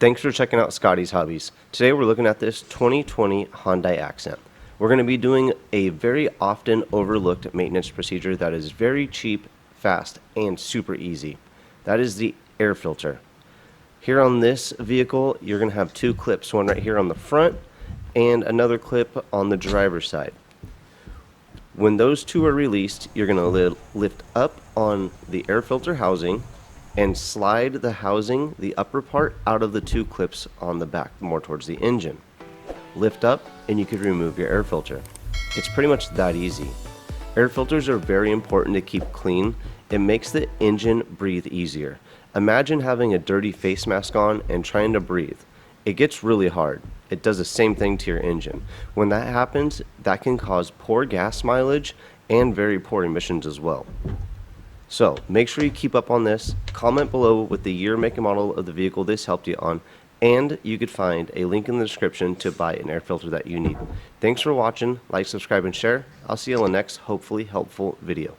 Thanks for checking out Scotty's Hobbies. Today we're looking at this 2020 Hyundai Accent. We're going to be doing a very often overlooked maintenance procedure that is very cheap, fast, and super easy. That is the air filter. Here on this vehicle, you're going to have two clips, one right here on the front and another clip on the driver's side. When those two are released, you're going to lift up on the air filter housing and slide the housing, the upper part, out of the two clips on the back, more towards the engine. Lift up and you can remove your air filter. It's pretty much that easy. Air filters are very important to keep clean. It makes the engine breathe easier. Imagine having a dirty face mask on and trying to breathe. It gets really hard. It does the same thing to your engine. When that happens, that can cause poor gas mileage and very poor emissions as well. So make sure you keep up on this. Comment below with the year, make, and model of the vehicle this helped you on, and you could find a link in the description to buy an air filter that you need. Thanks for watching. Like, subscribe, and share. I'll see you on the next hopefully helpful video.